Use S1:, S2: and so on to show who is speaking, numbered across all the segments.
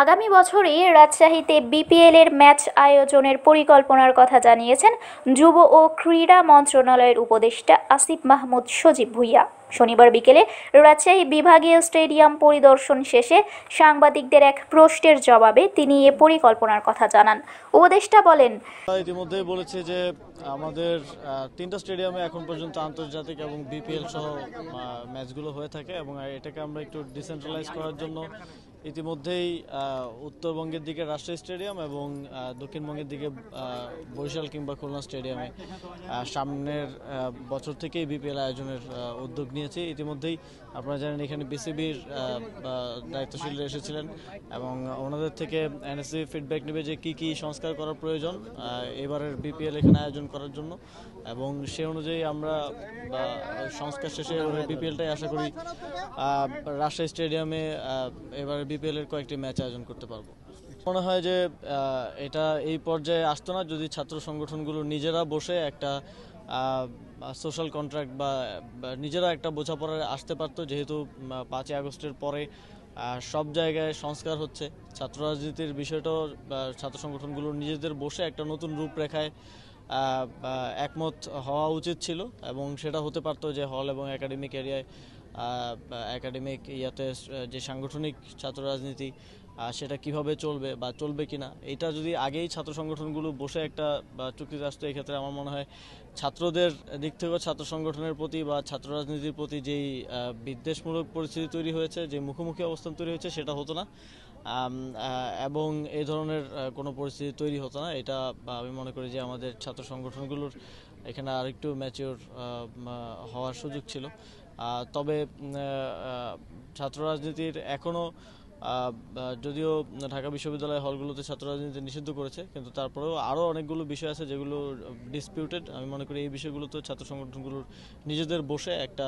S1: আগামী বছরে রাজশাহীতে বিপিএলের ম্যাচ আয়োজনের পরিকল্পনার কথা জানিয়েছেন যুব ও ক্রীড়া মন্ত্রণালয়ের উপদেষ্টা আসিফ মাহমুদ সজীব ভুঁইয়া। শনিবার বিকেলে রাজশাহী বিভাগীয় স্টেডিয়াম পরিদর্শন শেষে সাংবাদিকদের এক প্রশ্নের জবাবে তিনি এ পরিকল্পনার কথা জানান। উপদেষ্টা বলেন,
S2: ইতিমধ্যেই বলেছে যে আমাদের 3টা স্টেডিয়ামে এখন পর্যন্ত আন্তর্জাতিক এবং বিপিএল সহ ম্যাচগুলো হয়ে থাকে এবং এটাকে আমরা একটু ডিসেন্ট্রালাইজ করার জন্য ইতিমধ্যেই উত্তরবঙ্গের দিকে রাজশাহী স্টেডিয়াম এবং দক্ষিণবঙ্গের দিকে বরিশাল কিংবা খুলনা স্টেডিয়ামে সামনের বছর থেকেই বিপিএল আয়োজনের উদ্যোগ নিয়েছি। ইতিমধ্যেই আপনারা জানেন এখানে বিসিবির দায়িত্বশীলরা এসেছিলেন এবং ওনাদের থেকে এনএসসি ফিডব্যাক নেবে যে কি কি সংস্কার করার প্রয়োজন এবারের বিপিএল এখানে আয়োজন করার জন্য, এবং সে অনুযায়ী আমরা সংস্কার শেষে বিপিএলটাই আশা করি রাজশাহী স্টেডিয়ামে এবারে বিপিএল এর কয়েকটি ম্যাচ আয়োজন করতে পারবো। মনে হয় যে এটা এই পর্যায়ে আসতো না যদি ছাত্র সংগঠনগুলো নিজেরা বসে একটা সোশ্যাল কন্ট্রাক্ট বা নিজেরা একটা বোঝাপড়ায় আসতে পারতো। যেহেতু 5ই আগস্টের পরে সব জায়গায় সংস্কার হচ্ছে, ছাত্র রাজনীতির বিষয়টাও ছাত্র সংগঠনগুলোর নিজেদের বসে একটা নতুন রূপরেখায় একমত হওয়া উচিত ছিল, এবং সেটা হতে পারতো যে হল এবং একাডেমিক এরিয়ায় একাডেমিক যে সাংগঠনিক ছাত্র রাজনীতি সেটা কিভাবে চলবে বা চলবে কিনা, এটা যদি আগেই ছাত্র সংগঠনগুলো বসে একটা চুক্তিতে আসতো, এক্ষেত্রে আমার মনে হয় ছাত্রদের দিক থেকেও ছাত্র সংগঠনের প্রতি বা ছাত্র রাজনীতির প্রতি যেই বিদ্বেষমূলক পরিস্থিতি তৈরি হয়েছে, যে মুখোমুখি অবস্থান তৈরি হয়েছে, সেটা হতো না এবং এই ধরনের কোনো পরিস্থিতি তৈরি হতো না। এটা আমি মনে করি যে আমাদের ছাত্র সংগঠনগুলোর এখানে আরেকটু ম্যাচিওর হওয়ার সুযোগ ছিল। তবে ছাত্র রাজনীতির এখনও যদিও ঢাকা বিশ্ববিদ্যালয় হলগুলোতে ছাত্র রাজনীতি নিষিদ্ধ করেছে, কিন্তু তারপরেও আরও অনেকগুলো বিষয় আছে যেগুলো ডিসপিউটেড। আমি মনে করি এই বিষয়গুলোতে ছাত্র সংগঠনগুলোর নিজেদের বসে একটা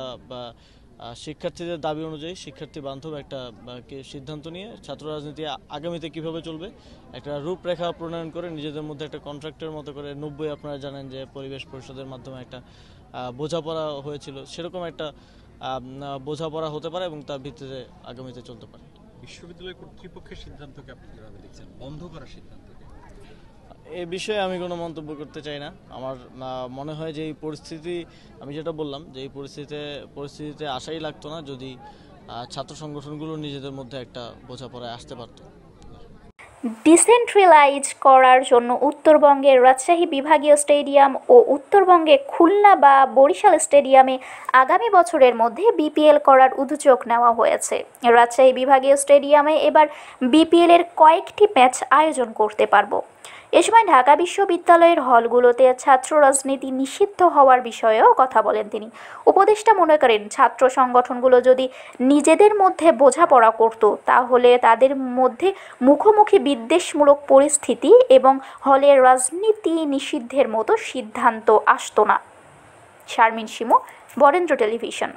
S2: শিক্ষার্থীদের দাবি অনুযায়ী শিক্ষার্থী বান্ধব একটা সিদ্ধান্ত নিয়ে ছাত্র রাজনীতি আগামীতে কিভাবে চলবে একটা রূপরেখা প্রণয়ন করে নিজেদের মধ্যে একটা কন্ট্রাক্টের মতো করে 90 আপনারা জানেন যে পরিবেশ পরিষদের মাধ্যমে একটা বোঝাপড়া হয়েছিল, সেরকম একটা বোঝাপড়া হতে পারে এবং তার ভিত্তিতে আগামীতে চলতে পারে।
S3: বিশ্ববিদ্যালয় কর্তৃপক্ষের সিদ্ধান্তকে আপনি কিভাবে দেখছেন, বন্ধ করার সিদ্ধান্তকে?
S2: এ বিষয়ে আমি কোনো মন্তব্য করতে চাই না। আমার মনে হয় যে এই পরিস্থিতি, আমি যেটা বললাম যে এই পরিস্থিতিতে আসাই লাগতো না যদি ছাত্র সংগঠনগুলো নিজেদের মধ্যে একটা বোঝাপড়ায় আসতে পারতো।
S1: ডিসেন্ট্রালাইজ করার জন্য উত্তরবঙ্গের রাজশাহী বিভাগীয় স্টেডিয়াম ও উত্তরবঙ্গে খুলনা বা বরিশাল স্টেডিয়ামে আগামী বছরের মধ্যে বিপিএল করার উদ্যোগ নেওয়া হয়েছে। রাজশাহী বিভাগীয় স্টেডিয়ামে এবার বিপিএলের কয়েকটি ম্যাচ আয়োজন করতে পারবো। এ সময় ঢাকা বিশ্ববিদ্যালয়ের হলগুলোতে ছাত্র রাজনীতি নিষিদ্ধ হওয়ার বিষয়েও কথা বলেন তিনি। উপদেষ্টা মনে করেন ছাত্র সংগঠনগুলো যদি নিজেদের মধ্যে বোঝাপড়া করত তাহলে তাদের মধ্যে মুখোমুখি বিদ্বেষমূলক পরিস্থিতি এবং হলের রাজনীতি নিষিদ্ধের মতো সিদ্ধান্ত আসতো না। শারমিন শিমু, বরেন্দ্র টেলিভিশন।